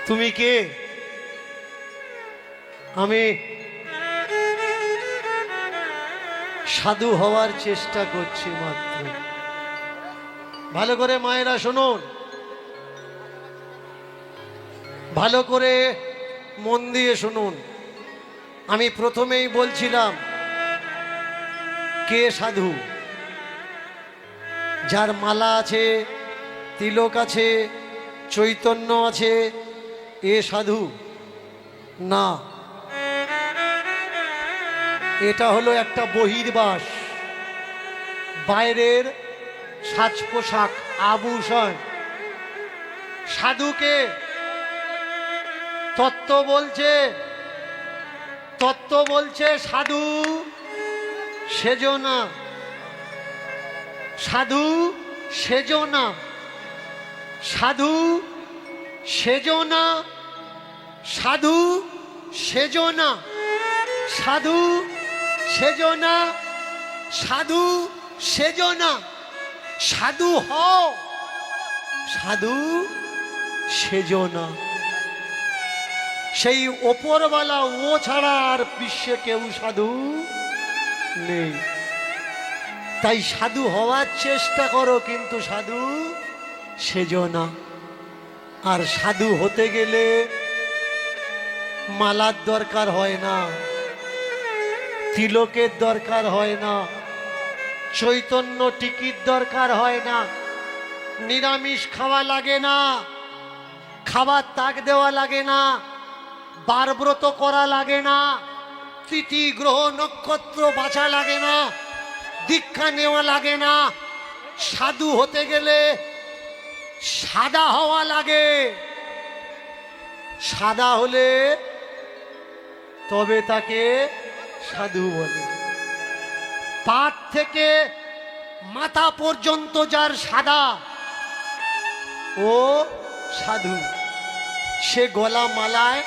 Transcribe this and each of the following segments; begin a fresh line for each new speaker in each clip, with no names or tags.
তুমি কে? আমি সাধু হওয়ার চেষ্টা করছি মাত্র। ভালো করে মায়েরা শুনুন, ভালো করে মন দিয়ে শুনুন। আমি প্রথমেই বলছিলাম কে সাধু? যার মালা আছে, তিলক আছে, চৈতন্য আছে, এ সাধু না। এটা হলো একটা বহির্বাস, বাইরের সাজ পোশাক, আভূষণ। সাধুকে তত্ত্ব বলছে, তত্ত্ব বলছে সাধু সেজো না, সাধু সেজো না, সাধু সেজো না, সাধু সেজো না, সাধু সেজো না, সাধু সেজো না, সাধু হও, সাধু সেজো না। সেই ওপরওয়ালা ও ছাড়া আর বিশ্বে কেউ সাধু নেই। তাই সাধু হওয়ার চেষ্টা করো, কিন্তু সাধু সেজো না। আর সাধু হতে গেলে মালার দরকার হয় না, তিলকের দরকার হয় না, চৈতন্য টিকিট দরকার হয় না, নিরামিষ খাওয়া লাগে না, খাবার তাক দেওয়া লাগে না, বারব্রত করা লাগে না, তিথি গ্রহ নক্ষত্র বাঁচা লাগে না, দীক্ষা নেওয়া লাগে না। সাধু হতে গেলে সাদা হওয়া লাগে। সাদা হলে তবে তাকে সাধু বলে। পাট থেকে মাথা পর্যন্ত যার সাদা, ও সাধু। সে গলা মালায়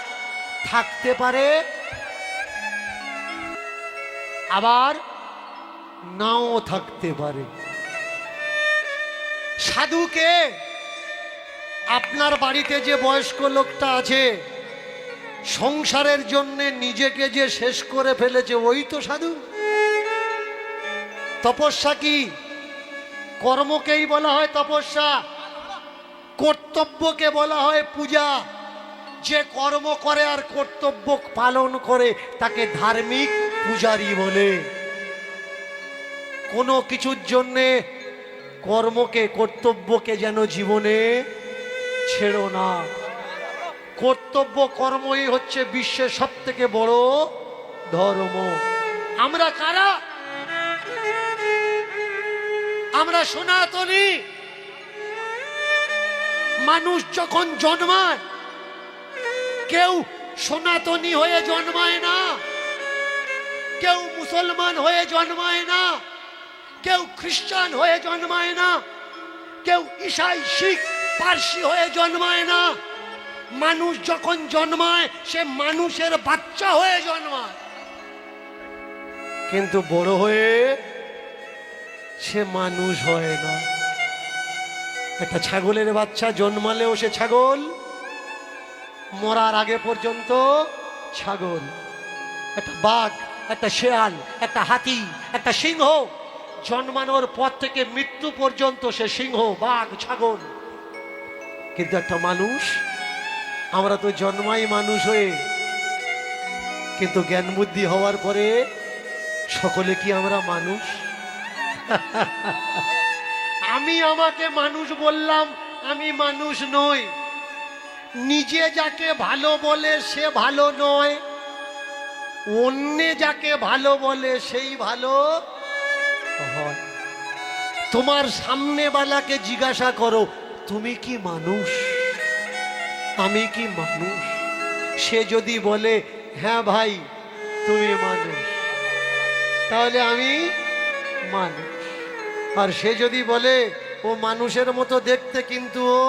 থাকতে পারে, আবার নাও থাকতে পারে। সাধুকে আপনার বাড়িতে যে বয়স্ক লোকটা আছে, সংসারের জন্য নিজেকে যে শেষ করে ফেলেছে, ওই তো সাধু। তপস্যা কি? কর্মকেই বলা হয় তপস্যা, কর্তব্যকে বলা হয় পূজা। যে কর্ম করে আর কর্তব্য পালন করে তাকে ধার্মিক পূজারী বলে। কোনো কিছুর জন্যে কর্মকে, কর্তব্যকে যেন জীবনে ছেড়ো না। কর্তব্য কর্মই হচ্ছে বিশ্বের সব থেকে বড় ধর্ম। আমরা কারা? আমরা সনাতনী। মানুষ যখন জন্মায়, কেউ সনাতনী হয়ে জন্মায় না, কেউ মুসলমান হয়ে জন্মায় না, কেউ খ্রিস্টান হয়ে জন্মায় না, কেউ ঈসাই, শিখ, পার্সি হয়ে জন্মায় না। মানুষ যখন জন্মায় সে মানুষের বাচ্চা হয়ে জন্মায়, কিন্তু বড় হয়ে সে মানুষ হয় না। একটা ছাগলের বাচ্চা জন্মালেও সে ছাগল, মরার আগে পর্যন্ত ছাগল। একটা বাঘ, একটা শেয়াল, একটা হাতি, একটা সিংহ জন্মানোর পর থেকে মৃত্যু পর্যন্ত সে সিংহ, বাঘ, ছাগল। কিন্তু একটা মানুষ, আমরা তো জন্মাই মানুষ হয়ে, কিন্তু জ্ঞান বুদ্ধি হওয়ার পরে সকলে কি আমরা মানুষ? আমি আমাকে মানুষ বললাম, আমি মানুষ নই। নিজে যাকে ভালো বলে সে ভালো নয়, অন্যে যাকে ভালো বলে সেই ভালো হয়। তোমার সামনেওয়ালাকে জিজ্ঞাসা করো, তুমি কি মানুষ? আমি কি মানুষ? সে যদি বলে হ্যাঁ ভাই তুমি মানুষ, তাহলে আমি মানুষ। আর সে যদি বলে ও মানুষের মতো দেখতে কিন্তু ও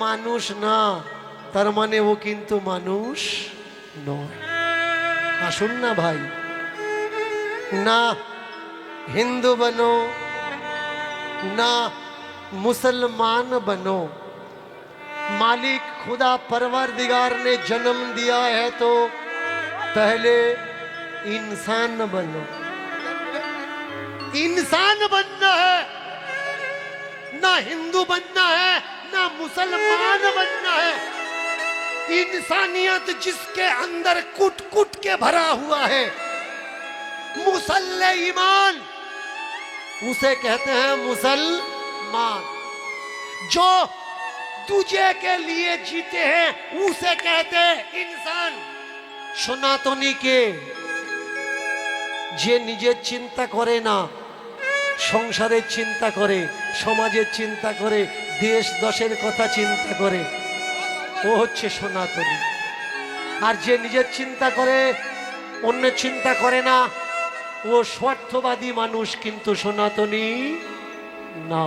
মানুষ না, তার মানে ও কিন্তু মানুষ নয়। আসুন না ভাই, না हिंदू बनो ना मुसलमान बनो, मालिक खुदा परवरदिगार ने जन्म दिया है तो पहले इंसान बनो। इंसान बनना है, ना हिंदू बनना है ना मुसलमान बनना है। इंसानियत जिसके अंदर कुट कुट के भरा हुआ है, मुसल्ले ईमान उसे कहते हैं मुसलमान। जो दूजे के लिए जीते हैं उसे कहते हैं इंसान। सनातनी के যে নিজের চিন্তা করে না, সংসারের চিন্তা করে, সমাজের চিন্তা করে, দেশ দশের কথা চিন্তা করে, ও হচ্ছে সনাতনী। আর যে নিজের চিন্তা করে অন্যের চিন্তা করে না, ও স্বার্থবাদী মানুষ, কিন্তু সনাতনী না।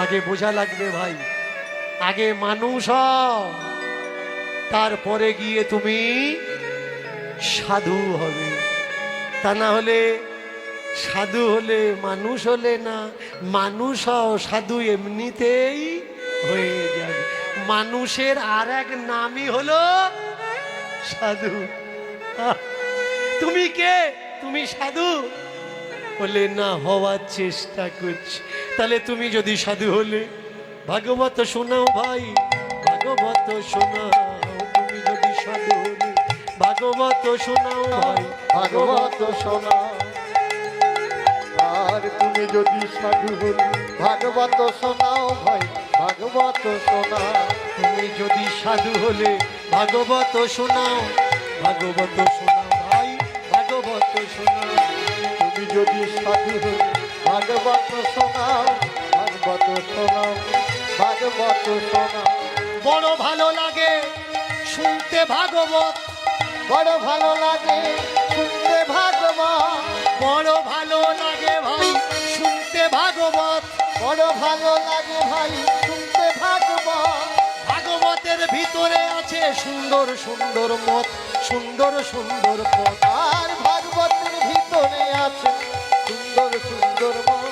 আগে বোঝা লাগবে ভাই, আগে মানুষ হও, তারপরে গিয়ে তুমি সাধু হবে। তা না হলে সাধু হলে মানুষ হলে না, মানুষ হও সাধু এমনিতেই হয়ে যাবে। মানুষের আর এক নামই হলো সাধু। তুমি কে? তুমি সাধু? বলে না, হওয়ার চেষ্টা করছি। তাহলে তুমি যদি সাধু হলে ভাগবত শোনাও ভাই, ভাগবত শোনাও। তুমি যদি সাধু হলে ভাগবত শোনাও ভাই,
ভাগবত শোনাও। আর তুমি যদি সাধু হলে ভাগবত শোনাও ভাই, ভাগবত শোনাও।
তুমি যদি সাধু হলে ভাগবত শোনাও, ভাগবত শোনাও ভাই, ভাগবত শোনাও।
তুমি যদি সাধু হলে ভাগবত শোনাও, ভাগবত শোনাও, ভাগবত শোনাও।
বড় ভালো লাগে শুনতে ভাগবত,
বড় ভালো লাগে শুনতে ভাগবত,
বড় ভালো লাগে ভাই শুনতে ভাগবত।
বড় ভালো লাগে ভাই শুনতে ভাগবত।
ভাগবতের ভিতরে আছে সুন্দর সুন্দর মত, সুন্দর সুন্দর পথ।
আর ভাগবতের ভিতরে আছে সুন্দর সুন্দর মন,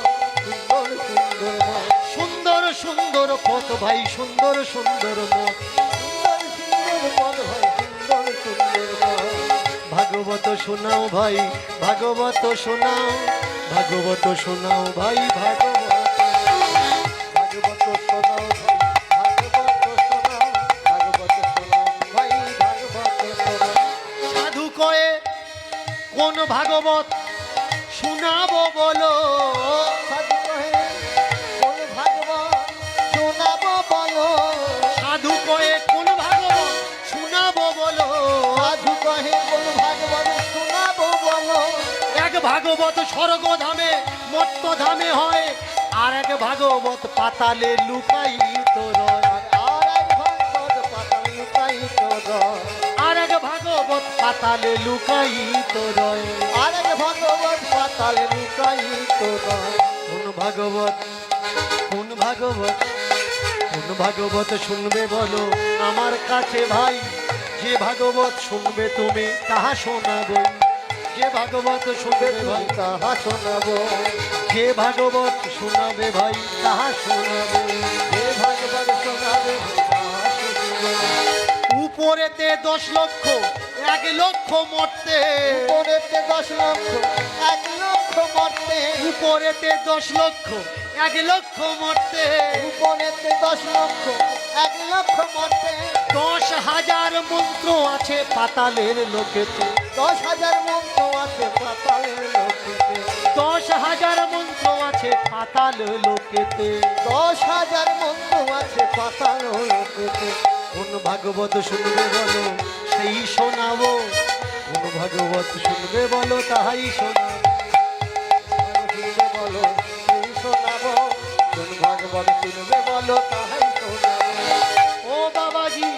সুন্দর সুন্দর মন,
সুন্দর সুন্দর পথ ভাই, সুন্দর সুন্দর মত।
সুন্দর সুন্দর মন ভাই, সুন্দর সুন্দর মন।
ভাগবত শোনাও ভাই, ভাগবত শোনাও, ভাগবত শোনাও ভাই, ভাগবত।
ভাগবত শোনাও ভাই, ভাগবত শোনাও, ভাগবত শোনাও ভাই, ভাগবত শোনাও।
সাধু কয়ে কোন ভাগবত শোনাবো বলো?
সাধু কহে কোন ভাগবত শোনাবো বলো?
সাধু কয়ে কোন ভাগবত শোনাবো বলো?
সাধু কহে কোন ভাগবত শোনাবো বলো?
এক ভাগবত স্বর্গধামে মর্ত্যধামে হয়, আর এক ভাগবত পাতালে লুকায়িত রয়।
আর এক ভাগবত পাতাল লুকায়িত রয়।
আর এক ভাগবত পাতালে লুকায়িত রয়।
আর এক ভাগবত পাতালে লুকায়িত রয়।
কোন ভাগবত, কোন ভাগবত, কোন ভাগবত শুনবে বলো আমার কাছে ভাই? যে ভাগবত শুনবে তুমি তাহা শোনাবো, যে ভাগবত শুনবে ভাই
তাহা শোনাবো,
যে ভাগবত শোনাবে ভাই তাহা শোনাবো।
যে ভাগবত শোনাবে তাহা শুনবো।
উপরেতে 10 লক্ষ 1 লক্ষ মরতে,
উপরেতে 10 লক্ষ 1 লক্ষ মরতে,
উপরেতে 10 লক্ষ 1 লক্ষ মরতে,
উপরেতে 10 লক্ষ 1 লক্ষ মরতে।
10,000 মন্ত্র আছে পাতালের লোকেতে,
10,000 মন্ত্র আছে পাতালের লোকেতে,
10,000 মন্ত্র আছে পাতাল লোকেতে।
10,000 মন্ত্র আছে পাতাল লোকেতে।
কোন ভাগবত শুনবে বলো সেই শোনাবো, কোন ভাগবত শুনবে বলো তাহাই শোনাবো।
শুনবে বলো সেই শোনাবো, কোন ভাগবত শুনবে বলো তাহাই শোনাবো।
ও বাবাজি,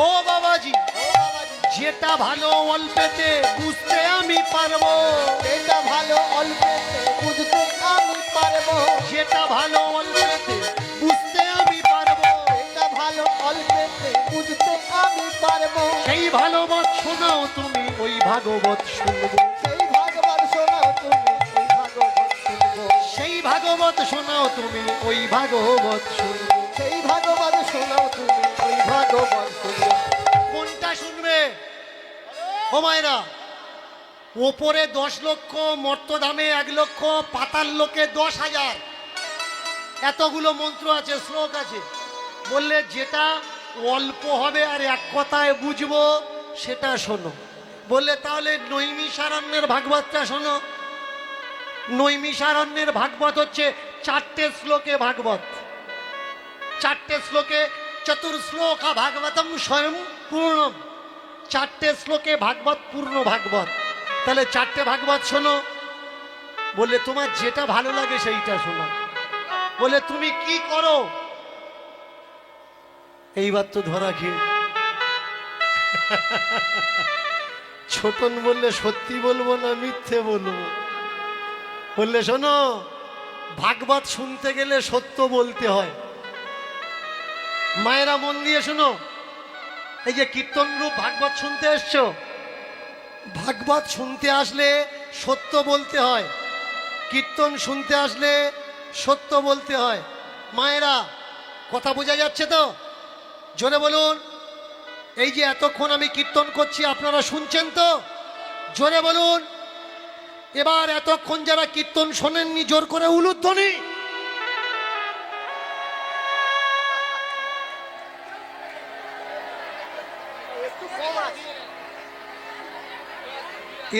ও বাবাজি,
ও বাবাজি,
যেটা ভালো অল্পেতে বুঝতে আমি পারবো,
এটা ভালো অল্পেতে বুঝতে আমি পারবো,
যেটা ভালো অল্পেতে বুঝতে আমি পারবো।
এটা ভালো অল্পেতে বুঝতে আমি পারবো।
সেই ভাগবত শোনাও তুমি, ওই ভাগবত শুনবো।
সেই ভাগবত শোনাও তুমি, সেই ভাগবত শুনবো।
সেই ভাগবত শোনাও তুমি, ওই ভাগবত শুনবো।
সেই ভাগবত শোনাও তুমি, ওই ভাগবত শুনবে।
কোনটা শুনবে? ও মায়েরা, ওপরে 10 লক্ষ, মর্তধামে 1 লক্ষ, পাতাল লোকে 10,000, এতগুলো মন্ত্র আছে, শ্লোক আছে। বললে যেটা অল্প হবে আর এক কথায় বুঝবো সেটা শোনো। বললে তাহলে নৈমিষারণ্যের ভাগবতটা শোনো। নৈমিষারণ্যের ভাগবত হচ্ছে 4টে শ্লোকে ভাগবত, 4টে শ্লোকে, চতুর্শ্লোকা ভাগবতম স্বয়ং পূর্ণম, 4টে শ্লোকে ভাগবত, পূর্ণ ভাগবত। তাহলে 4টে ভাগবত শোনো। বললে তোমার যেটা ভালো লাগে সেইটা শোনো। বলে তুমি কি করো? এইবার তো ধরা খেয়ে। ছোটন বললে সত্যি বলবো না মিথ্যে বলবো? বললে শোনো, ভাগবত শুনতে গেলে সত্য বলতে হয়। মায়েরা মন দিয়ে শোনো, এই যে কীর্তন রূপ ভাগবত শুনতে এসছো, ভাগবত শুনতে আসলে সত্য বলতে হয়, কীর্তন শুনতে আসলে সত্য বলতে হয়। মায়েরা কথা বোঝা যাচ্ছে তো? জোরে বলুন। এই যে এতক্ষণ আমি কীর্তন করছি আপনারা শুনছেন তো? জোরে বলুন। এবার এতক্ষণ যারা কীর্তন শোনেননি জোর করে উলুধ্বনি।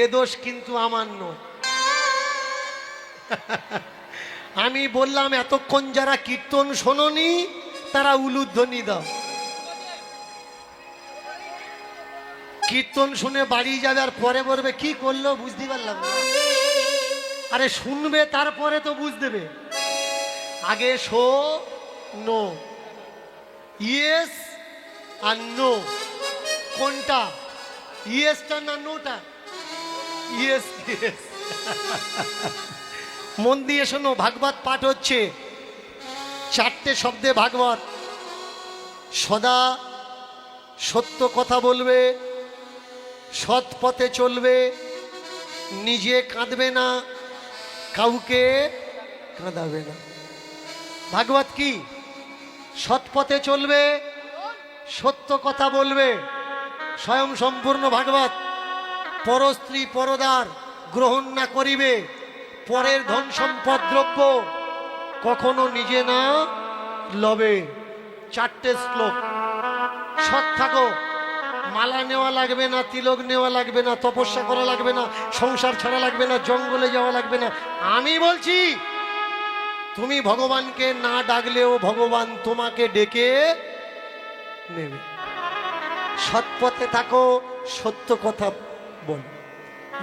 এ দোষ কিন্তু আমার নয়। আমি বললাম এতক্ষণ যারা কীর্তন শোনোনি তারা উলুধ্বনি দাও। কীর্তন শুনে বাড়ি যাবে আর পরে বলবে কি করলো বুঝতে পারলাম না। আরে শুনবে তারপরে তো বুঝ দেবে। আগে শো নো, ইয়েস আর নো, কোনটা ইয়েসটা না নোটা? Yes yes. মন দিয়ে শোনো, ভাগবত পাঠ হচ্ছে 4টে শব্দে ভাগবত। সদা সত্য কথা বলবে, সৎ পথে চলবে, নিজে কাঁদবে না, কাউকে কাঁদাবে না। ভাগবত কি? সৎ পথে চলবে, সত্য কথা বলবে, স্বয়ং সম্পূর্ণ ভাগবত। পরস্ত্রী পরদার গ্রহণ না করিবে, পরের ধন সম্পদ দ্রব্য কখনো নিজে না লবে। 4টে শ্লোক। সৎ থাকো, মালা নেওয়া লাগবে না, তিলক নেওয়া লাগবে না, তপস্যা করা লাগবে না, সংসার ছাড়া লাগবে না, জঙ্গলে যাওয়া লাগবে না। আমি বলছি তুমি ভগবানকে না ডাকলেও ভগবান তোমাকে ডেকে নেবে। সৎ পথে থাকো, সত্য কথা বল।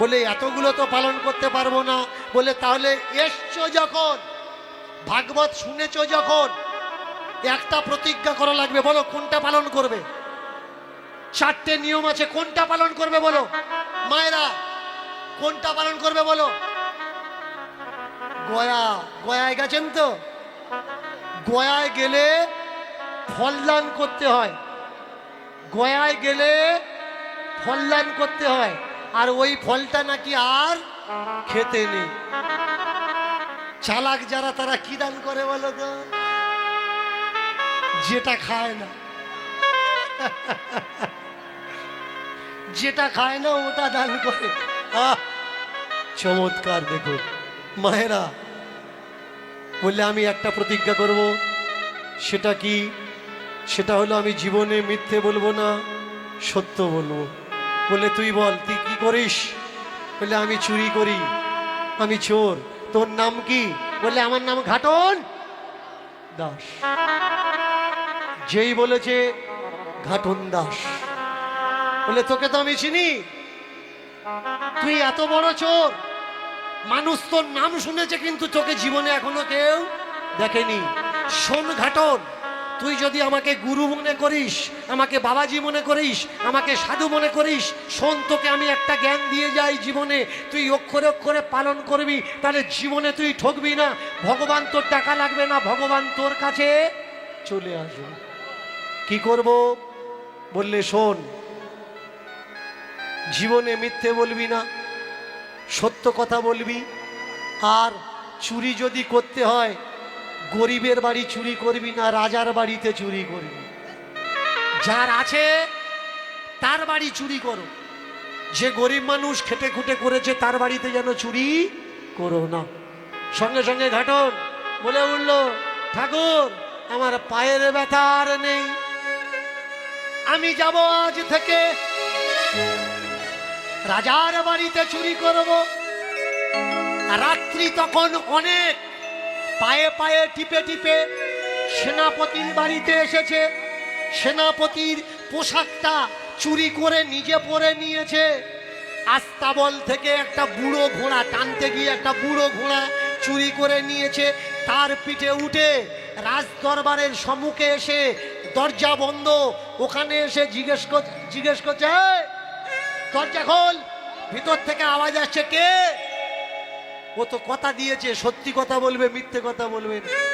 বলে এতগুলো তো পালন করতে পারবো না। বলে তাহলে এসছো যখন, ভাগবত শুনেছো যখন, একটা প্রতিজ্ঞা করা লাগবে। বলো কোনটা পালন করবে? 4টে নিয়ম আছে, কোনটা পালন করবে বলো? মায়েরা কোনটা পালন করবে বলো? গয়ায় গেছেন তো? গয়ায় গেলে ফলদান করতে হয়, গয়ায় গেলে ফলদান করতে হয়। আর ওই ফলটা নাকি আর খেতে নেই। চালাক যারা তারা কি দান করে বলো তো? যেটা খায় না, যেটা খায় না ওটা দান করে। চমৎকার। দেখো মায়েরা, বললে আমি একটা প্রতিজ্ঞা করব। সেটা কি? সেটা হলো আমি জীবনে মিথ্যে বলবো না, সত্য বলবো। বলে তুই বল তুই কি করিস? বলে আমি চুরি করি, আমি চোর। তোর নাম কি? বলে আমার নাম ঘাটন দাস। যেই বলেছে ঘাটন দাস, বলে তোকে তো আমি চিনি, তুই এত বড় চোর। মানুষ তোর নাম শুনেছে কিন্তু তোকে জীবনে এখনো কেউ দেখেনি। শোন ঘাটন, তুই যদি আমাকে গুরু মনে করিস, আমাকে বাবাজি মনে করিস, আমাকে সাধু মনে করিস, শোন তোকে আমি একটা জ্ঞান দিয়ে যাই। জীবনে তুই অক্ষরে অক্ষরে পালন করবি, তাহলে জীবনে তুই ঠকবি না। ভগবান তোর টাকা লাগবে না, ভগবান তোর কাছে চলে আসবে। কি করব? বললে শোন, জীবনে মিথ্যে বলবি না, সত্য কথা বলবি। আর চুরি যদি করতে হয় গরিবের বাড়ি চুরি করবি না, রাজার বাড়িতে চুরি করবি। যার আছে তার বাড়ি চুরি করো। যে গরিব মানুষ খেটে খুটে করেছে তার বাড়িতে যেন চুরি করো না। সঙ্গে সঙ্গে ঘাটন বলে উঠল, ঠাকুর আমার পায়ের ব্যথা আর নেই, আমি যাব আজ থেকে রাজার বাড়িতে চুরি করব। রাত্রি তখন অনেক, পায়ে পায়ে টিপে টিপে সেনাপতির বাড়িতে এসেছে। সেনাপতির পোশাকটা চুরি করে নিজে পরে নিয়েছে। আস্তাবল থেকে একটা বুড়ো ঘোড়া টানতে গিয়ে একটা বুড়ো ঘোড়া চুরি করে নিয়েছে। তার পিঠে উঠে রাজ দরবারের সম্মুখে এসে দরজা বন্ধ, ওখানে এসে জিজ্ঞেস করছে, "এই, দরজা খোল।" ভিতর থেকে আওয়াজ আসছে, কে? ও তো কথা দিয়েছে, সত্যি কথা বলবে, মিথ্যে কথা বলবে না।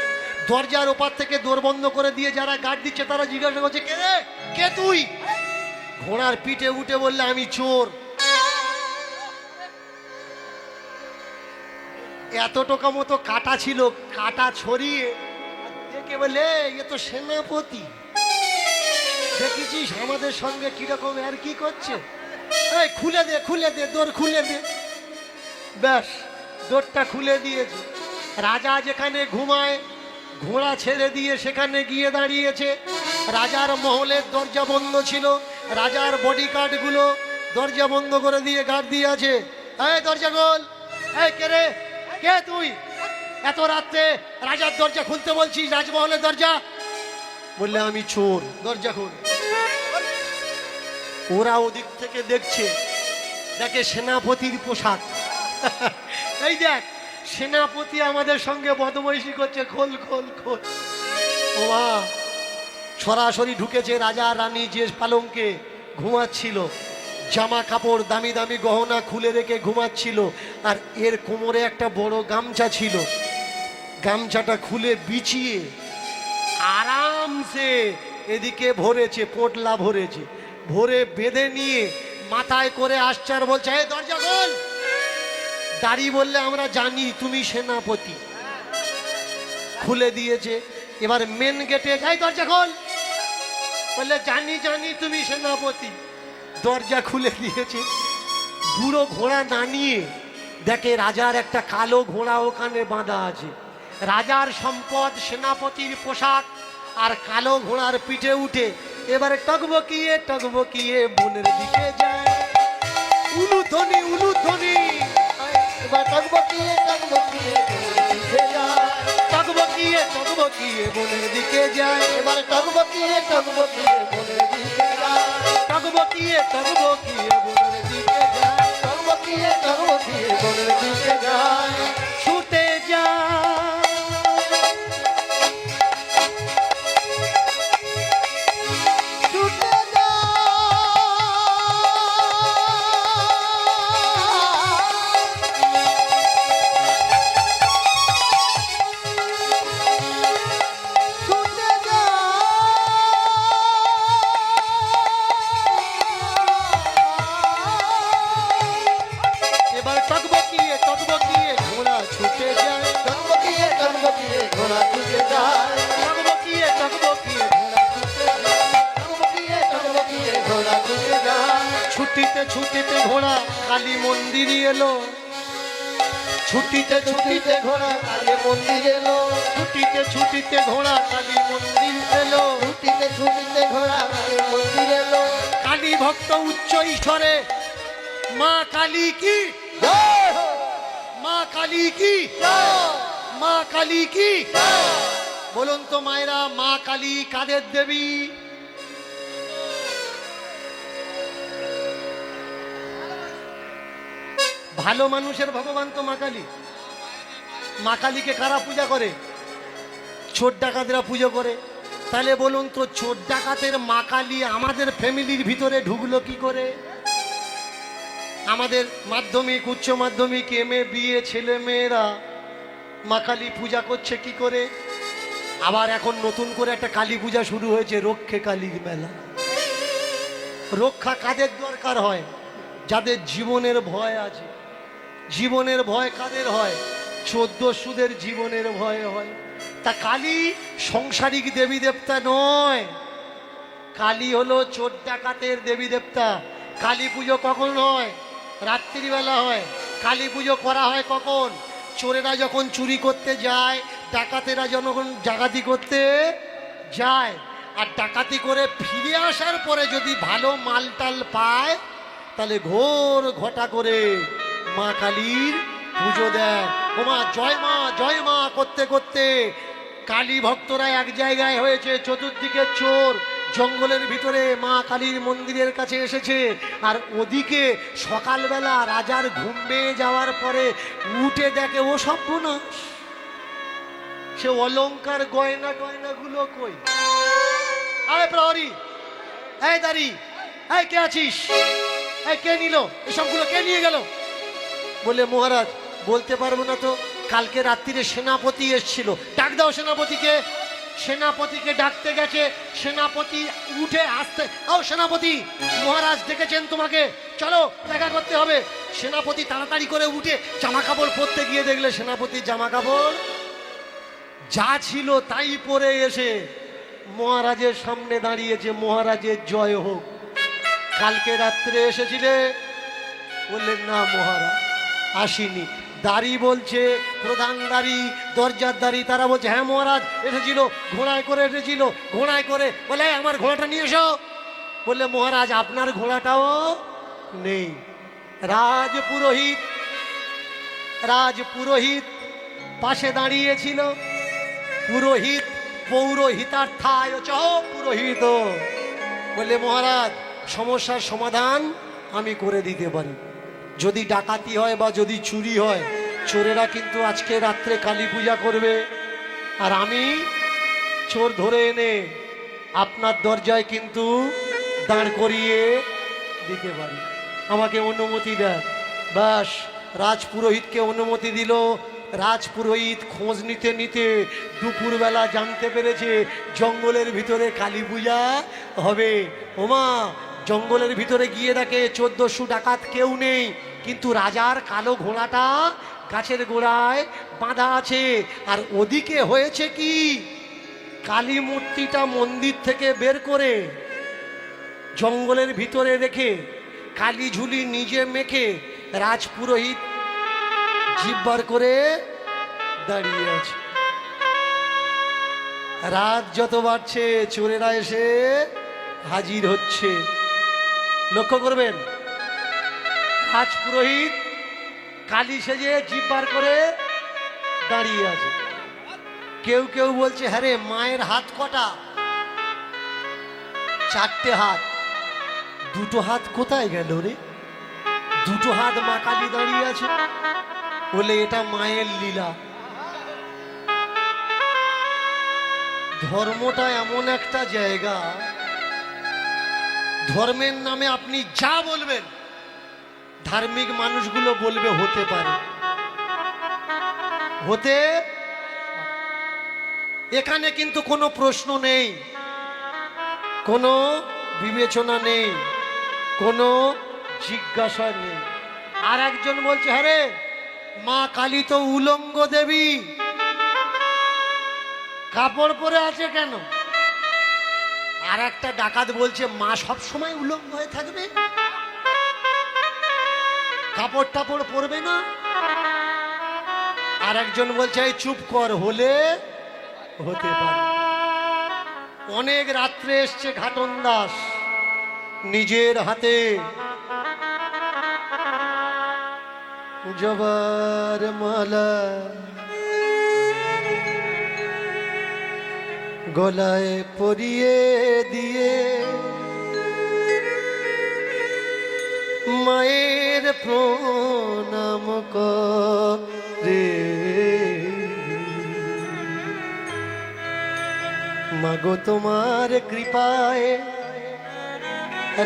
দরজার ওপার থেকে দোর বন্ধ করে দিয়ে যারা গার্ড দিচ্ছে তারা জিজ্ঞাসা করছে, কে রে, কে তুই? ঘোড়ার পিঠে উঠে বললে, আমি চোর। এতটুকু মতো কাটা ছিল, কাটা ছড়িয়ে দেখে বলে, এ তো সেনাপতি, দেখেছিস আমাদের সঙ্গে কিরকম আর কি করছে, এই খুলে দে, খুলে দে, দোর খুলে দে। ব্যাস, দোরটা খুলে দিয়েছে। রাজা যেখানে ঘুমায় ঘোড়া ছেড়ে দিয়ে সেখানে গিয়ে দাঁড়িয়েছে। রাজার মহলের দরজা বন্ধ ছিল, রাজার বডিগার্ডগুলো দরজা বন্ধ করে দিয়ে গার্ড দিয়ে আছে। এই দরজা খোল, এই কে রে, কে তুই? এত রাত্রে রাজার দরজা খুলতে বলছিস, রাজমহলের দরজা? বললে, আমি চোর, দরজা খোল। ওরা ওদিক থেকে দেখছে, দেখে সেনাপতির পোশাক। এই দেখ, সেনাপতি আমাদের সঙ্গে বদমাইশি করছে, খোল খোল খোল। ও মা, সরাসরি ঢুকেছে রাজা রানী যে পালঙ্কে ঘুমাচ্ছিল, জামা কাপড় দামি দামি গহনা খুলে রেখে ঘুমাচ্ছিল, আর এর কোমরে একটা বড় গামছা ছিল। গামছাটা খুলে বিছিয়ে আরামসে এদিকে ভরেছে, পোটলা ভরেছে, ভরে বেঁধে নিয়ে মাথায় করে আসছে আর বলছে, এই দরজা খোল। দাড়ি বললে, আমরা জানি তুমি সেনাপতি। খুলে দিয়েছে। এবার মেন গেটে, যাই দরজা খোল। বললে, জানি জানি তুমি সেনাপতি। দরজা খুলে দিয়েছে। বুড়ো ঘোড়া না নিয়ে দেখে রাজার একটা কালো ঘোড়া ওখানে বাঁধা আছে। রাজার সম্পদ, সেনাপতির পোশাক আর কালো ঘোড়ার পিঠে উঠে এবারে টকবকিয়ে বনের দিকে যায়। উলুধ্বনি উলুধ্বনি,
এবার টকবকিয়ে
বনের দিকে যায়।
এবার টকবকিয়ে বনের দিকে যায়।
টকবকিয়ে বনের দিকে যায়।
টকবকিয়ে বনের দিকে যায়।
ছুটে যায়,
ছুটে যায়। ছুটে যায়।
এবার টকবকিয়ে ঘোড়া ছুটে যায়।
টকবকিয়ে ঘোড়া ছুটে যায়।
টকবকিয়ে
ঘোড়া ছুটে যায়।
ছুটিতে ছুটিতে ঘোড়া কালী মন্দিরে এলো। ছুটিতে
ঘোড়া কালী মন্দির এলো।
ছুটিতে ঘোড়া কালী মন্দির এলো।
ঘোড়া কালী মন্দির এলো।
কালী ভক্ত উচ্চ ঈশ্বরে, মা কালী কি,
জয় হো,
মা কালী কি,
জয় হো,
মা কালী কি।
জয় হো।
বলুন তো মায়েরা, মা কালী কাদের দেবী? ভালো মানুষের ভগবান তো মা কালী। মা কালীকে কারা পূজা করে? চোর ডাকাতরা পুজো করে। তাহলে বলুন তো, চোর ডাকাতের মা কালী আমাদের ফ্যামিলির ভিতরে ঢুকলো কি করে? আমাদের মাধ্যমিক, উচ্চ মাধ্যমিক, এমএ, বিএ ছেলে মেয়েরা মা কালী পূজা করছে কি করে? আবার এখন নতুন করে একটা কালী পূজা শুরু হয়েছে, রক্ষে কালীর মেলা। রক্ষা কাদের দরকার হয়? যাদের জীবনের ভয় আছে। জীবনের ভয় কাদের হয়? 14 সুদের জীবনের ভয় হয়। তা কালী সংসারিক দেবী দেবতা নয়, কালী হলো চোর ডাকাতের দেবী দেবতা। কালী পুজো কখন হয়? রাত্রিবেলা হয়। কালী পুজো করা হয় কখন? চোরেরা যখন চুরি করতে যায়, ডাকাতেরা যখন ডাকাতি করতে যায়, আর ডাকাতি করে ফিরে আসার পরে যদি ভালো মালটাল পায়, তাহলে ঘোর ঘটা করে মা কালীর পুজো দেয়। ও জয় মা করতে করতে কালী ভক্তরা এক জায়গায় হয়েছে, চতুর্দিকে চোর, জঙ্গলের ভিতরে মা কালীর মন্দিরের কাছে এসেছে। আর ওদিকে সকালবেলা রাজার ঘুম পেয়ে যাওয়ার পরে উঠে দেখে ও সর্বনাশ, সে অলংকার গয়না টয়নাগুলো কই? আয় প্রহরী, এই দাঁড়ি, এই কে আছিস? এই কে নিল এসবগুলো, কে নিয়ে গেল? বলে মহারাজ বলতে পারবো না তো, কালকে রাত্রিরে সেনাপতি এসেছিল। ডাক দাও সেনাপতিকে। সেনাপতিকে ডাকতে গেছে, সেনাপতি উঠে আসতে, ও সেনাপতি, মহারাজ ডেকেছেন তোমাকে, চলো দেখা করতে হবে। সেনাপতি তাড়াতাড়ি করে উঠে জামা কাপড় পরতে গিয়ে দেখলে সেনাপতির জামা কাপড় যা ছিল তাই পরে এসে মহারাজের সামনে দাঁড়িয়েছে। মহারাজের জয় হোক। কালকে রাত্রে এসেছিলে? বললেন না মহারাজ, আসিনি। দাড়ি বলছে, প্রধান দাড়ি, দরজার দাড়ি, তারা বলছে হ্যাঁ মহারাজ এসেছিল, ঘোড়ায় করে এসেছিল, ঘোড়ায় করে। বলে আমার ঘোড়াটা নিয়ে এসো। বললে মহারাজ আপনার ঘোড়াটাও নেই। রাজপুরোহিত পাশে দাঁড়িয়েছিল। পুরোহিত পৌরোহিতার্থায় চ পুরোহিত। বললে মহারাজ সমস্যার সমাধান আমি করে দিতে পারি। যদি ডাকাতি হয় বা যদি চুরি হয়, চোরেরা কিন্তু আজকে রাত্রে কালী পূজা করবে, আর আমি চোর ধরে এনে আপনার দরজায় কিন্তু দাঁড় করিয়ে দিতে পারি। আমাকে অনুমতি দেন। ব্যাস, রাজপুরোহিতকে অনুমতি দিল। রাজপুরোহিত খোঁজ নিতে নিতে দুপুরবেলা জানতে পেরেছে জঙ্গলের ভিতরে কালী পূজা হবে। ওমা, জঙ্গলের ভিতরে গিয়ে দেখে 1400 ডাকাত কেউ নেই, কিন্তু রাজার কালো ঘোড়াটা গাছের গোড়ায় বাঁধা আছে। আর ওদিকে হয়েছে কি, কালী মূর্তিটা মন্দির থেকে বের করে জঙ্গলের ভিতরে রেখে কালী ঝুলি নিজে মেখে রাজপুরোহিত জিব্বার করে দাঁড়িয়ে আছে। রাত যত বাড়ছে চোরেরা এসে হাজির হচ্ছে। লক্ষ্য করবেন, রাজপুরোহিত কালী সেজে জিব্বার করে দাঁড়িয়ে আছে। কেউ কেউ বলছে হ্যাঁ রে, মায়ের হাত কটা? 4টে হাত। 2টো হাত কোথায় গেল রে? 2টো হাত মা কালী দাঁড়িয়ে আছে। বলে এটা মায়ের লীলা। ধর্মটা এমন একটা জায়গা, ধর্মের নামে আপনি যা বলবেন ধার্মিক মানুষগুলো বলবে হতে পারে, হতে। এখানে কিন্তু কোনো প্রশ্ন নেই, কোনো বিবেচনা নেই, কোনো জিজ্ঞাসা নেই। আর একজন বলছে হ্যাঁ রে, মা কালী তো উলঙ্গ দেবী, কাপড় পরে আছে কেন? আর একটা ডাকাত বলছে মা সব সময় উলঙ্গ হয়ে থাকবে, কাপড় টাপড় পরবে না। আর একজন বলছে এই চুপ কর, হলে হতে পারে। অনেক রাত্রে এসছে ঘাটন দাস, নিজের হাতে জবার মালা গলায় পরিয়ে দিয়ে মায়ের প্রণাম করে। মাগো তোমার কৃপায়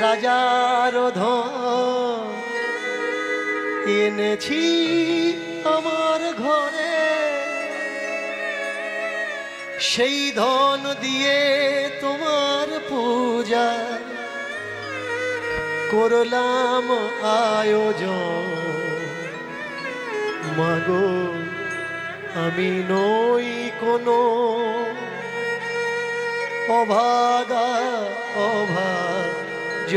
রাজার ধন এনেছি আমার ঘরে, সেই ধন দিয়ে তোমার পূজা করলাম আয়োজন। মাগো আমি নই কোনো অভাগা অভাজন,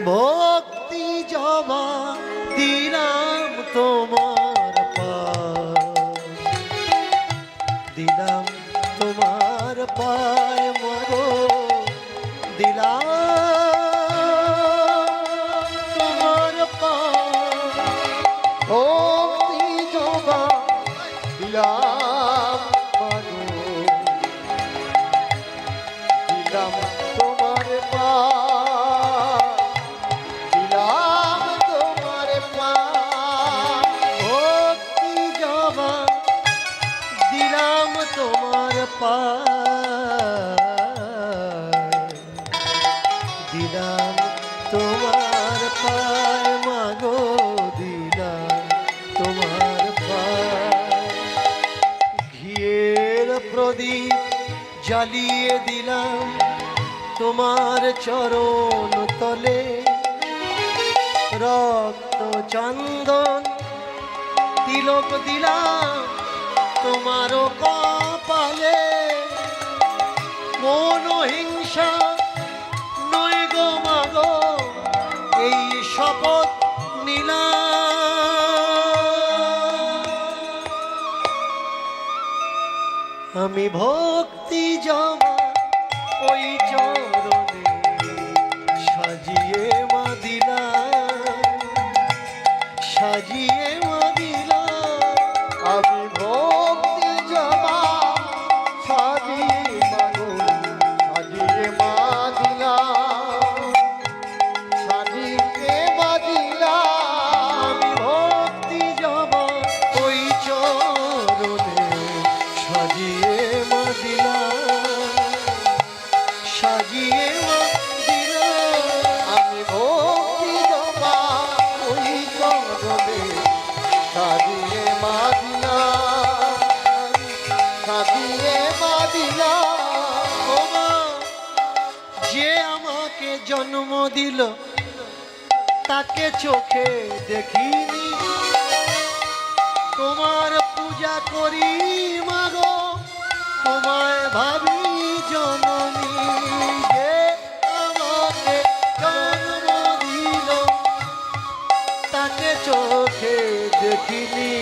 ভক্তি জমা দিলাম তোমার দিলাম তোমার পায় মরো, দিলাম তোমার পায়
ভক্তি জমা দিলাম মাগো, দিলাম তোমার দিলাম তোমার
ভক্তি জমা দিলাম তোমার দিলাম তোমার পায় মাগো, দিলাম তোমার পায়। ঘিয়ের প্রদীপ জ্বালিয়ে দিলাম তোমার চরণ তলে, রক্ত চন্দন তিলক দিলাম তোমার কপালে, কোন হিংসা নয় গো মাগো, এই শপথ নিলাম। আমি ভক্তি জমা ওই চরণে সাজিয়ে মা দিলাম, সাজিয়ে মা দিলাম।
আমি ভক্তি জমা সাজিয়ে মাগো, সাজিয়ে মা দিলাম, সাজিয়ে মা দিলাম।
আমি ভক্তি জমা ওই চরণে সাজিয়ে মা দিলাম, সাজিয়ে মা দিলাম।
আমি ভক্তি জমা ওই চরণে সাজিয়ে মা দিলাম, সাজিয়ে মা দিলাম।
ও মা, যে আমাকে জন্ম দিল তাকে চোখে দেখিনি, তোমার পূজা করি মাগো, তোমায় ভাবি জননী। যে আমাকে জন্ম দিল তাকে চোখে দেখিনি,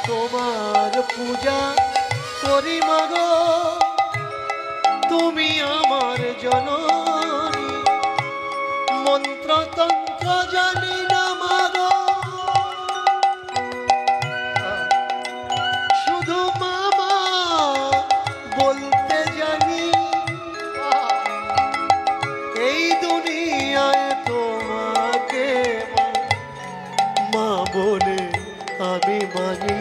তোমার পূজা করি মাগো, তুমি আমার জননী। মন্ত্রতন্ত্র জানি না মাগো, শুধু মামা বলতে জানি। এই দুনিয়ায় তোমাকে মা বলে আমি মানি।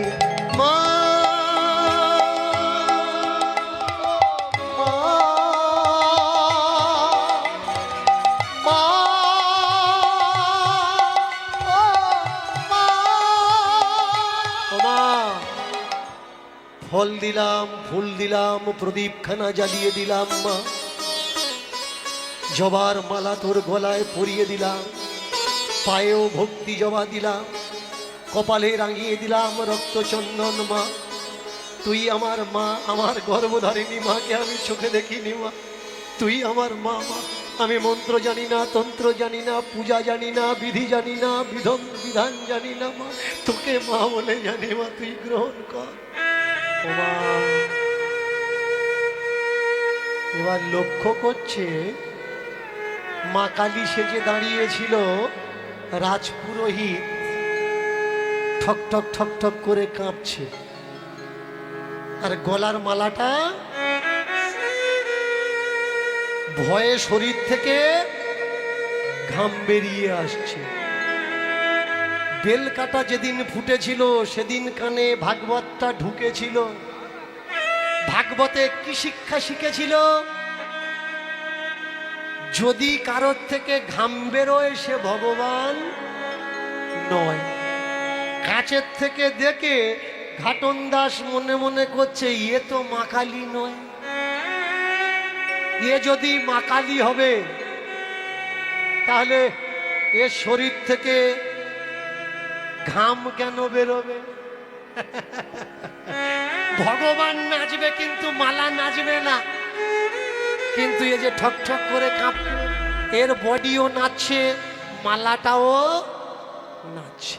মা ফল দিলাম, ফুল দিলাম, প্রদীপখানা জ্বালিয়ে দিলাম মা, জবার মালা তোর গলায় পরিয়ে দিলাম, পায়েও ভক্তি জবা দিলাম, কপালে রাঙিয়ে দিলাম রক্ত চন্দন। মা তুই আমার মা, আমার গর্ভধারিণী মাকে আমি চোখে দেখিনি মা, তুই আমার মা। মা আমি মন্ত্র জানি না, তন্ত্র জানি না, পূজা জানি না, বিধি জানি না, বিধান জানি না মা, তোকে মা বলে জানি মা, তুই গ্রহণ কর। ও মা, এবার লক্ষ্য করছে মা কালী সেজে দাঁড়িয়েছিল রাজপুরোহিত, ঠক ঠক ঠক ঠক করে কাঁপছে, আর গলার মালাটা ভয়ে শরীর থেকে ঘাম বেরিয়ে আসছে। বেলকাটা যেদিন ফুটেছিল সেদিন কানে ভাগবতটা ঢুকেছিল। ভাগবতে কি শিক্ষা শিখেছিল? যদি কারোর থেকে ঘাম বেরোয় সে ভগবান নয়। কাছের থেকে দেখে ঘাটন দাস মনে মনে করছে এ তো মা কালী নয়, এ যদি মা কালী হবে তাহলে এর শরীর থেকে ঘাম কেন বেরোবে? ভগবান নাচবে কিন্তু মালা নাচবে না। কিন্তু এই যে ঠক ঠক করে কাঁপছে, এর বডিও নাচছে, মালাটাও নাচছে।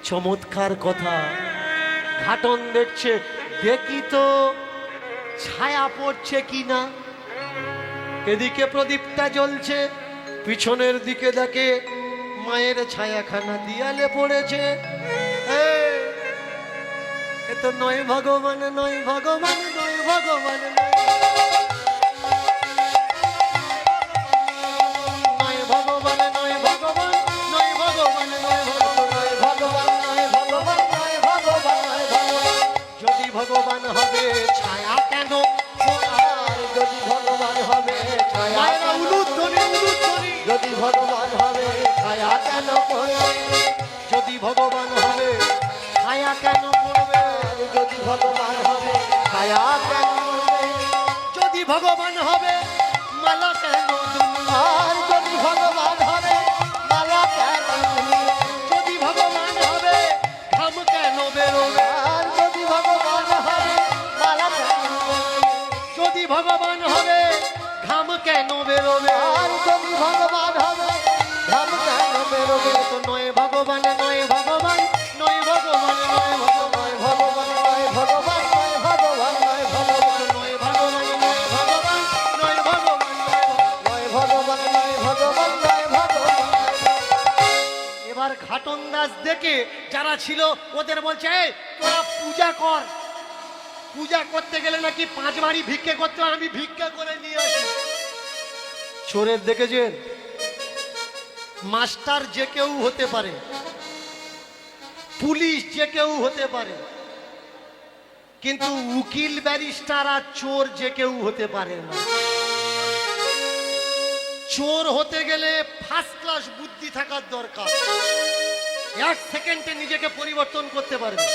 চমৎকার কথা। ঘাটন দেখছে, দেখি তো ছায়া পড়ছে কিনা। এদিকে প্রদীপটা জ্বলছে, পিছনের দিকে দেখে মায়ের ছায়াখানা দিয়ালে পড়েছে। এ তো নয় ভগবান, নয় ভগবান, নয় ভগবান, নয় ভগবান, নয় ভগবান, নয় ভগবান, নয় ভগবান, নয় ভগবান, নয় ভগবান, নয় ভগবান। যদি ভগবান হবে ছায়া কেন?
আর যদি ভগবান হবে ছায়া
মায়েরা উলুধ্বনি, উলুধ্বনি।
যদি ভগবান হবে ছায়া কেন পড়বে?
যদি ভগবান হবে ছায়া কেন পড়বে?
যদি ভগবান হবে ছায়া কেন পড়বে?
যদি ভগবান হবে মালা কেন দুলবে?
আর যদি ভগবান হবে মালা কেন দুলবে?
যদি ভগবান হবে ঘাম কেন বেরোবে?
আর যদি ভগবান হবে মালা কেন দুলবে?
যদি ভগবান হবে ঘাম কেন বেরোবে?
আর যদি ভগবান হবে ঘাম কেন বেরোবে?
তো নয় ভগবান, নয় ভগবান, নয় ভগবান, নয় ভগবান,
নয় ভগবান, নয় ভগবান, নয় ভগবান, নয় ভগবান,
নয় ভগবান, নয় ভগবান, নয় ভগবান,
নয় ভগবান, নয় ভগবান, নয় ভগবান।
এবার ঘাটন দাস দেখে যারা ছিল ওদের বলছে, এই তোরা পূজা কর। পূজা করতে গেলে নাকি 5 বাড়ি ভিক্ষে করতে হয়, আমি ভিক্ষা করে নিয়ে আসি। চোরের দেখেছেন? মাস্টার যে কেউ হতে পারে, পুলিশ যে কেউ হতে পারে, কিন্তু উকিল ব্যারিস্টার আর চোর যে কেউ হতে পারে না। চোর হতে গেলে ফার্স্ট ক্লাস বুদ্ধি থাকার দরকার। 1 সেকেন্ডে নিজেকে পরিবর্তন করতে পারবে,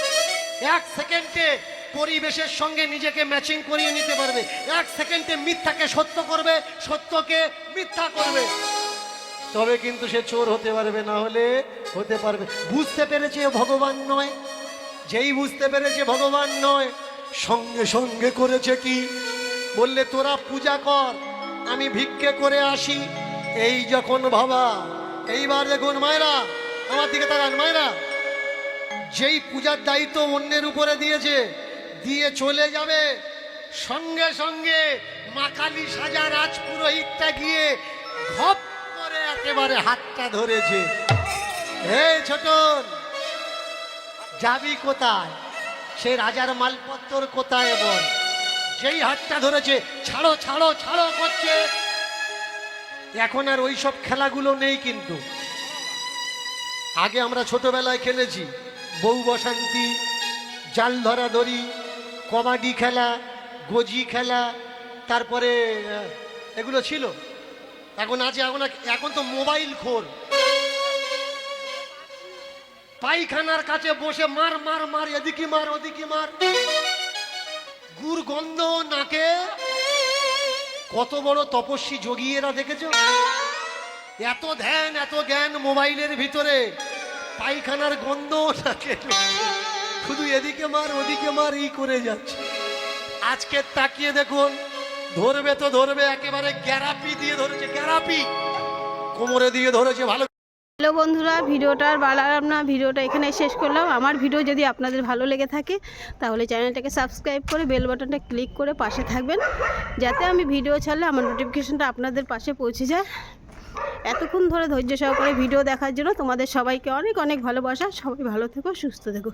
1 সেকেন্ডে পরিবেশের সঙ্গে নিজেকে ম্যাচিং করিয়ে নিতে পারবে, 1 সেকেন্ডে মিথ্যাকে সত্য করবে, সত্যকে মিথ্যা করবে। তবে কিন্তু সে চোর হতে পারবে, না হলে হতে পারবে। বুঝতে পেরেছে ভগবান নয়। যেই বুঝতে পেরেছে ভগবান নয়, সঙ্গে সঙ্গে করেছে কি? বললে তোরা পূজা কর, আমি ভিক্ষে করে আসি। এই যখন ভাবা, এইবার দেখুন মায়েরা, আমার দিকে তাকান মায়েরা, যেই পূজার দায়িত্ব অন্যের উপরে দিয়েছে, দিয়ে চলে যাবে, সঙ্গে সঙ্গে মা কালী সাজা রাজপুরোহিতটা গিয়ে ঘপ করে একেবারে হাতটা ধরেছে। এই ছোটন, যাবি কোথায়? সে রাজার মালপত্তর কোথায় বল? যেই হাতটা ধরেছে, ছাড়ো ছাড়ো ছাড়ো করছে। এখন আর ওই সব খেলাগুলো নেই, কিন্তু আগে আমরা ছোটবেলায় খেলেছি। বউ বসান্তি, জাল ধরাধরি, কবাডি খেলা, গজি খেলা, তারপরে এগুলো ছিল। এখন আছে, এখন তো মোবাইল খোর। পায়খানার কাছে বসে মার মার মার, এদিকে মার ওদিকে মার, গুড় গন্ধ নাকে। কত বড় তপস্বী যোগী এরা, দেখেছো? এত ধ্যান এত জ্ঞান মোবাইলের ভিতরে, পায়খানার গন্ধ নাকে, শুধু এদিকে মার ওদিকে মার এই করে যাচ্ছে। আজকে তাকিয়ে দেখুন, ধরবে তো ধরবে, একেবারে গ্যারাপি দিয়ে ধরেছে, গ্যারাপি কোমরে দিয়ে ধরেছে। ভালো।
হ্যালো বন্ধুরা, ভিডিওটা আর বাড়ালাম না, ভিডিওটা এখানে শেষ করলাম। আমার ভিডিও যদি আপনাদের ভালো লেগে থাকে তাহলে চ্যানেলটাকে সাবস্ক্রাইব করে বেল বাটনটা ক্লিক করে পাশে থাকবেন, যাতে আমি ভিডিও ছাড়লে আমার নোটিফিকেশনটা আপনাদের পাশে পৌঁছে যায়। এতক্ষণ ধরে ধৈর্য সহকারে ভিডিও দেখার জন্য তোমাদের সবাইকে অনেক অনেক ভালোবাসা। সবাই ভালো থেকো, সুস্থ থেকো।